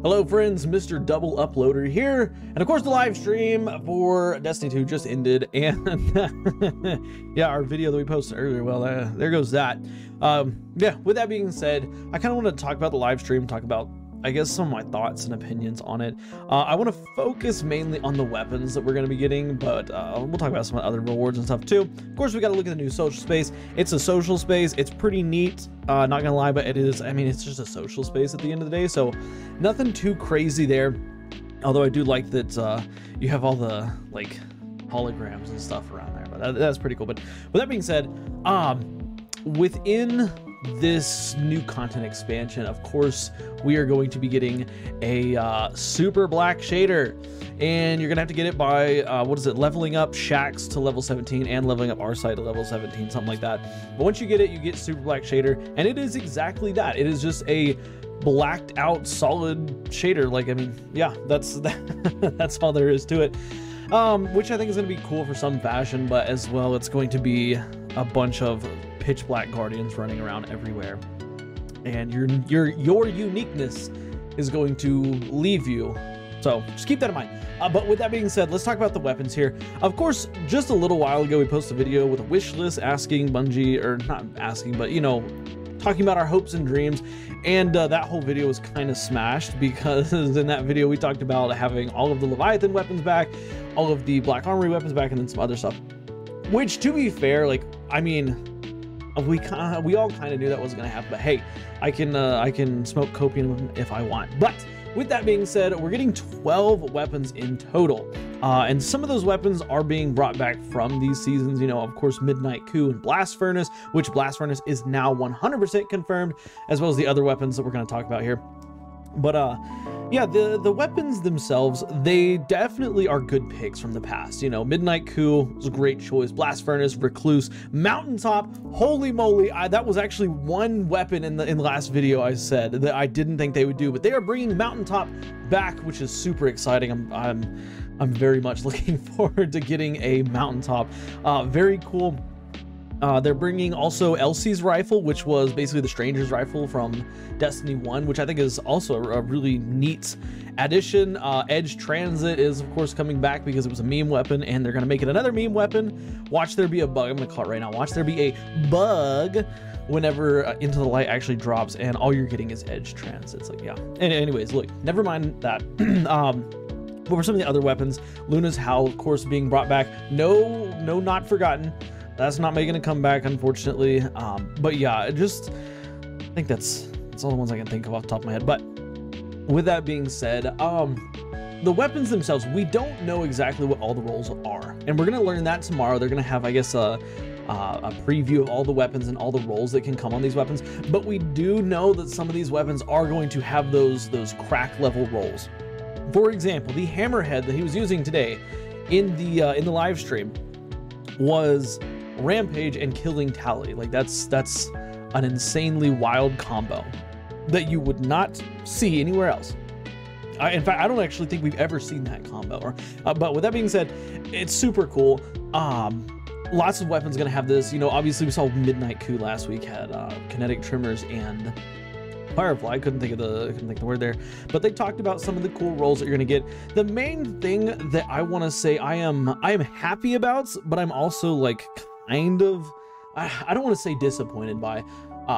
Hello friends, Mr. Double Uploader here, and of course the live stream for Destiny 2 just ended, and yeah, our video that we posted earlier, well, there goes that. Yeah, with that being said, I kind of want to talk about the live stream, talk about, I guess, some of my thoughts and opinions on it. I want to focus mainly on the weapons that we're going to be getting, but we'll talk about some other rewards and stuff too. Of course, we got to look at the new social space. It's a social space. It's pretty neat. Not gonna lie, but it is, I mean, it's just a social space at the end of the day, so nothing too crazy there. Although I do like that you have all the like holograms and stuff around there, but that's pretty cool. But with that being said, within this new content expansion, of course, we are going to be getting a super black shader, and you're gonna have to get it by what is it, leveling up Shaxx to level 17 and leveling up our side to level 17, something like that. But once you get it, you get super black shader, and it is exactly that. It is just a blacked out solid shader. Like, I mean, yeah, that's that's all there is to it, which I think is going to be cool for some fashion, but as well, it's going to be a bunch of pitch black guardians running around everywhere, and your uniqueness is going to leave you, so just keep that in mind. But with that being said, let's talk about the weapons here. Of course, just a little while ago we posted a video with a wish list asking Bungie, or not asking, but you know, talking about our hopes and dreams, and that whole video was kind of smashed because in that video we talked about having all of the Leviathan weapons back, all of the Black Armory weapons back, and then some other stuff, which, to be fair, like, I mean, we all kind of knew that wasn't going to happen, but hey, I can smoke copium if I want. But with that being said, we're getting 12 weapons in total, and some of those weapons are being brought back from these seasons. You know, of course, Midnight Coup and Blast Furnace, which Blast Furnace is now 100% confirmed, as well as the other weapons that we're going to talk about here. But yeah, the weapons themselves, they definitely are good picks from the past. You know, Midnight Coup was a great choice. Blast Furnace, Recluse, Mountaintop, holy moly, that was actually one weapon in the last video I said that I didn't think they would do, but they are bringing Mountaintop back, which is super exciting. I'm very much looking forward to getting a Mountaintop. Very cool. They're bringing also Elsie's rifle, which was basically the Stranger's rifle from Destiny 1, which I think is also a really neat addition. Edge Transit is, of course, coming back because it was a meme weapon, and they're going to make it another meme weapon. Watch there be a bug. I'm going to call it right now. Watch there be a bug whenever Into the Light actually drops, and all you're getting is Edge Transit. It's like, yeah. And anyways, look, never mind that. But for some of the other weapons, Luna's Howl, of course, being brought back. No, not forgotten. That's not making a comeback, unfortunately. But yeah, I think that's all the ones I can think of off the top of my head. But with that being said, the weapons themselves, we don't know exactly what all the roles are, and we're gonna learn that tomorrow. They're gonna have, I guess, a preview of all the weapons and all the roles that can come on these weapons. But we do know that some of these weapons are going to have those crack level roles. For example, the hammerhead that he was using today in the live stream was Rampage and Killing Tally. Like, that's an insanely wild combo that you would not see anywhere else. In fact, I don't actually think we've ever seen that combo. But with that being said, it's super cool. Lots of weapons gonna have this. You know, obviously we saw Midnight Coup last week had kinetic trimmers and Firefly. Couldn't think of the word there, but they talked about some of the cool roles that you're gonna get. The main thing that I want to say I am happy about, but I'm also like kind of, I don't want to say disappointed by,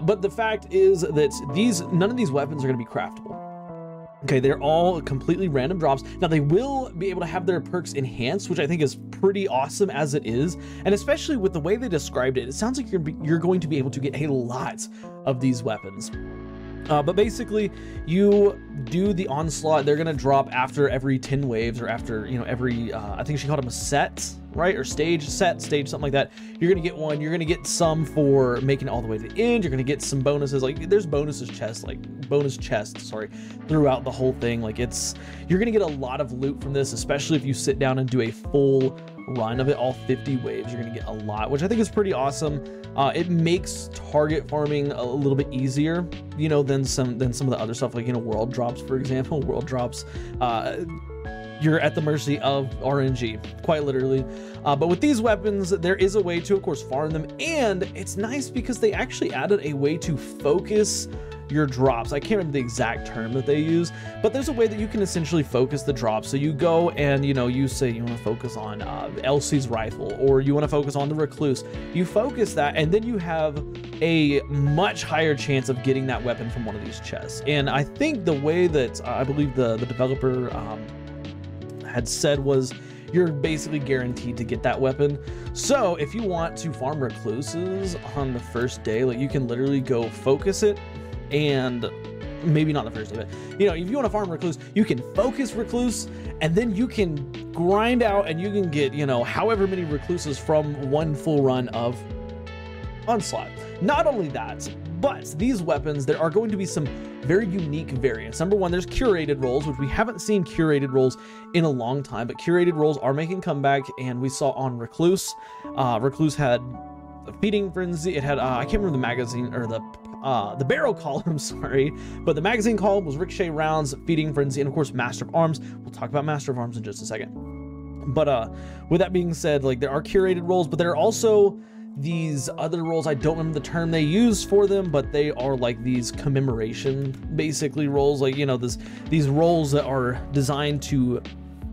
but the fact is that none of these weapons are going to be craftable. Okay, they're all completely random drops. Now, they will be able to have their perks enhanced, which I think is pretty awesome as it is, and especially with the way they described it, it sounds like you're going to be able to get a lot of these weapons. But basically, you do the onslaught. They're gonna drop after every 10 waves, or after, you know, every I think she called them a set, right? Or stage, something like that. You're gonna get one. You're gonna get some for making it all the way to the end. You're gonna get some bonuses. Like, there's bonus chests, sorry, throughout the whole thing. Like, you're gonna get a lot of loot from this, especially if you sit down and do a full run of it, all 50 waves. You're gonna get a lot, which I think is pretty awesome. It makes target farming a little bit easier, you know, than some of the other stuff, like, you know, world drops, for example. World drops, you're at the mercy of RNG, quite literally. But with these weapons, there is a way to, of course, farm them, and it's nice because they actually added a way to focus your drops. I can't remember the exact term that they use, but there's a way that you can essentially focus the drops. So you go and, you know, you say you want to focus on Elsie's rifle, or you want to focus on the Recluse. You focus that, and then you have a much higher chance of getting that weapon from one of these chests. And I think the way that I believe the developer had said was, you're basically guaranteed to get that weapon. So if you want to farm Recluses on the first day, like, you can literally go focus it, and maybe not the first day, but, you know, if you want to farm Recluse, you can focus Recluse, and then you can grind out, and you can get, you know, however many Recluses from one full run of Onslaught. Not only that, but these weapons, there are going to be some very unique variants. Number one, there's curated rolls, which we haven't seen curated rolls in a long time, but curated rolls are making comeback, and we saw on Recluse. Recluse had a feeding frenzy. It had I can't remember the magazine or the barrel column, sorry, but the magazine column was ricochet rounds, feeding frenzy, and of course Master of Arms. We'll talk about Master of Arms in just a second. But with that being said, like, there are curated rolls, but there are also these other rolls. I don't remember the term they use for them, but they are like these commemoration, basically, rolls. Like, you know, these rolls that are designed to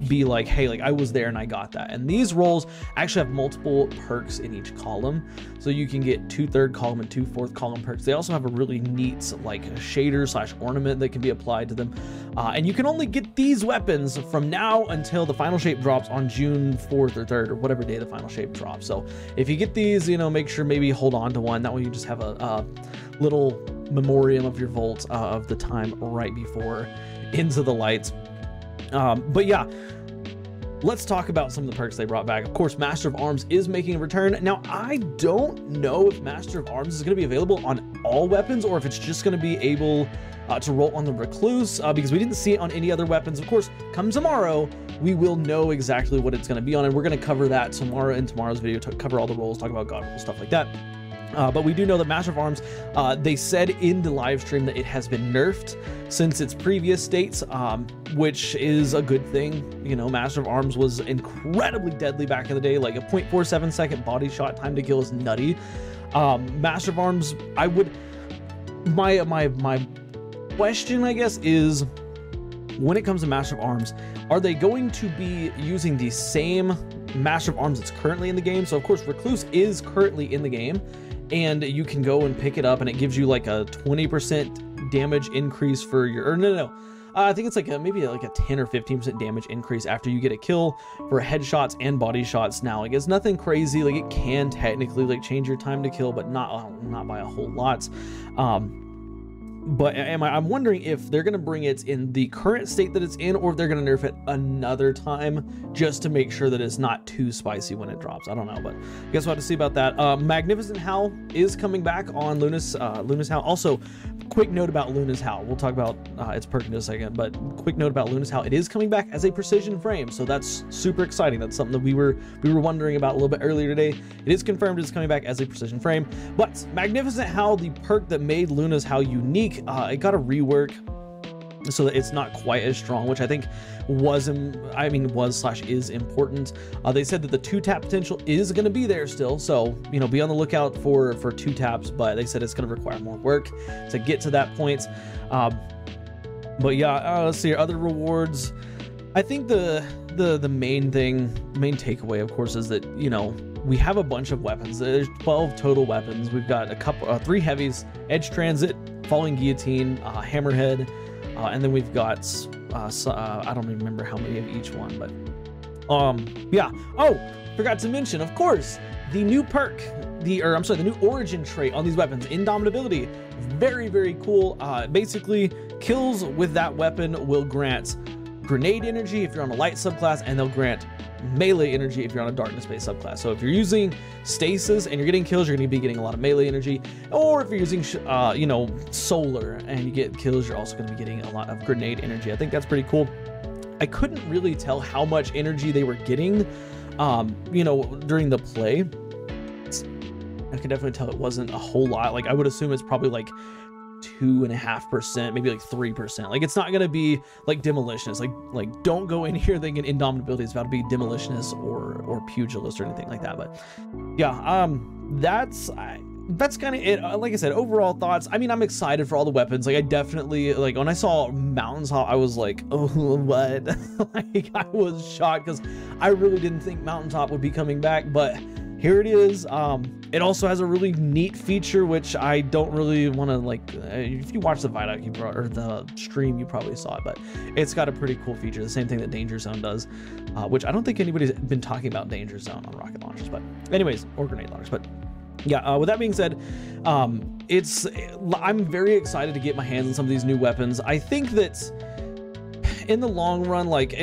be like, hey, like, I was there and I got that. And these rolls actually have multiple perks in each column, so you can get 2 third column and 2 fourth column perks. They also have a really neat, like, shader slash ornament that can be applied to them, and you can only get these weapons from now until the final shape drops on June 4th or 3rd, or whatever day the final shape drops. So if you get these, you know, make sure maybe hold on to one. That way you just have a little memoriam of your vault of the time right before Into the Lights. But yeah, let's talk about some of the perks they brought back. Of course, Master of Arms is making a return. Now, I don't know if Master of Arms is going to be available on all weapons, or if it's just going to be able to roll on the Recluse, because we didn't see it on any other weapons. Of course, come tomorrow, we will know exactly what it's going to be on, and we're going to cover that tomorrow in tomorrow's video, to cover all the rolls, talk about God rolls, stuff like that. But we do know that Master of Arms, they said in the live stream that it has been nerfed since its previous states, which is a good thing. You know, Master of Arms was incredibly deadly back in the day. Like, a 0.47 second body shot time to kill is nutty. Master of Arms, I would, my question, I guess, is, when it comes to Master of Arms, are they going to be using the same Master of Arms that's currently in the game? So of course Recluse is currently in the game, and you can go and pick it up, and it gives you like a 20% damage increase for your, or no, I think it's like maybe like a 10 or 15% damage increase after you get a kill for headshots and body shots. Now, like, it's nothing crazy. Like, it can technically, like, change your time to kill, but not by a whole lot. But I'm wondering if they're going to bring it in the current state that it's in, or if they're going to nerf it another time just to make sure that it's not too spicy when it drops. I don't know, but I guess we'll have to see about that. Magnificent Howl is coming back on Luna's Howl. Also, quick note about Luna's Howl. We'll talk about its perk in a second, but quick note about Luna's Howl. It is coming back as a precision frame, so that's super exciting. That's something that we were wondering about a little bit earlier today. It is confirmed it's coming back as a precision frame. But Magnificent Howl, the perk that made Luna's Howl unique, it got a rework so that it's not quite as strong, which I think was slash is important. They said that the 2-tap potential is going to be there still, so, you know, be on the lookout for 2 taps, but they said it's going to require more work to get to that point. But yeah, let's see, other rewards. I think the main takeaway, of course, is that, you know, we have a bunch of weapons. There's 12 total weapons. We've got a couple, 3 heavies, Edge Transit, Falling Guillotine, Hammerhead, and then we've got I don't even remember how many of each one, but yeah. Oh, forgot to mention, of course, the new perk, the new origin trait on these weapons, Indomitability. Very, very cool. Basically, kills with that weapon will grant grenade energy if you're on a light subclass, and they'll grant melee energy if you're on a darkness-based subclass. So if you're using stasis and you're getting kills, you're going to be getting a lot of melee energy. Or if you're using, you know, solar and you get kills, you're also going to be getting a lot of grenade energy. I think that's pretty cool. I couldn't really tell how much energy they were getting, you know, during the play. I could definitely tell it wasn't a whole lot. Like, I would assume it's probably like 2.5%, maybe like 3%. Like, it's not going to be like Demolitionist. Like don't go in here thinking Indomitability is about to be Demolitionist or Pugilist or anything like that. But yeah, that's that's kind of it. Like I said, overall thoughts. I mean, I'm excited for all the weapons. Like, I definitely, like, when I saw Mountaintop, I was like, oh, what? Like, I was shocked because I really didn't think Mountaintop would be coming back, but here it is. It also has a really neat feature, which I don't really want to, like, if you watch the Vidoc or the stream, you probably saw it, but it's got a pretty cool feature. The same thing that Danger Zone does, which I don't think anybody's been talking about Danger Zone on rocket launchers, but anyways, or grenade launchers, but yeah, with that being said, I'm very excited to get my hands on some of these new weapons. I think that in the long run, like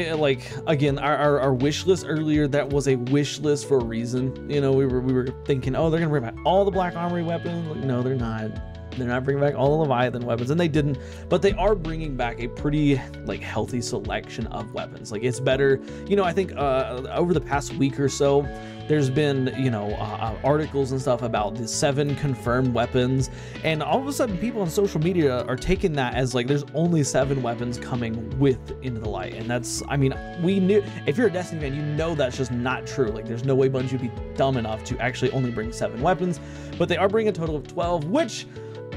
again, our wish list earlier, that was a wish list for a reason. You know, we were thinking, oh, they're gonna bring back all the Black Armory weapons. Like, no, they're not. They're not bringing back all the Leviathan weapons, and they didn't, but they are bringing back a pretty, like, healthy selection of weapons. Like, it's better, you know. I think over the past week or so, there's been, you know, articles and stuff about the 7 confirmed weapons, and all of a sudden people on social media are taking that as, like, there's only 7 weapons coming with Into the Light. And that's, I mean, we knew, if you're a Destiny fan, you know that's just not true. Like, there's no way Bungie would be dumb enough to actually only bring 7 weapons, but they are bringing a total of 12, which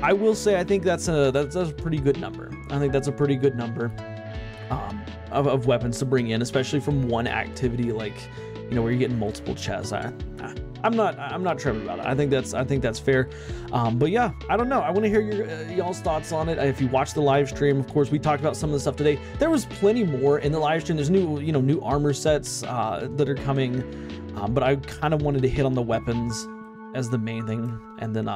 I will say, I think that's a pretty good number. I think that's a pretty good number of weapons to bring in, especially from one activity, like, you know, where you're getting multiple chests. I'm not tripping about it. I think that's fair. But yeah, I don't know. I want to hear y'all's thoughts on it. If you watch the live stream, of course, we talked about some of the stuff today. There was plenty more in the live stream. There's new armor sets that are coming, but I kind of wanted to hit on the weapons as the main thing, and then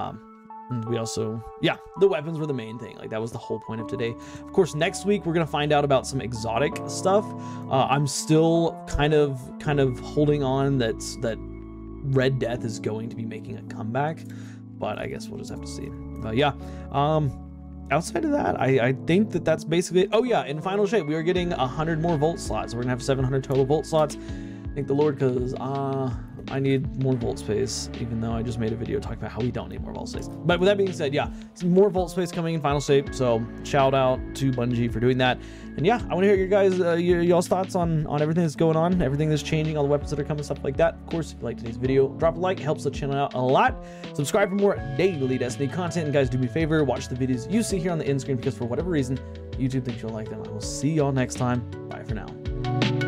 we also, yeah, the weapons were the main thing. Like, that was the whole point of today. Of course, next week we're gonna find out about some exotic stuff. I'm still kind of holding on that Red Death is going to be making a comeback, but I guess we'll just have to see. But yeah, outside of that, I think that's basically it. Oh yeah, in Final Shape we are getting 100 more Volt slots. We're gonna have 700 total Volt slots. Thank the Lord, because I need more Volt space, even though I just made a video talking about how we don't need more Volt space. But with that being said, yeah, some more Volt space coming in Final Shape, so shout out to Bungie for doing that. And yeah, I want to hear your guys, y'all's thoughts on everything that's going on, everything that's changing, all the weapons that are coming, stuff like that. Of course, if you like today's video, drop a like, it helps the channel out a lot. Subscribe for more daily Destiny content, and guys, do me a favor, watch the videos you see here on the end screen, because for whatever reason, YouTube thinks you'll like them. I will see y'all next time. Bye for now.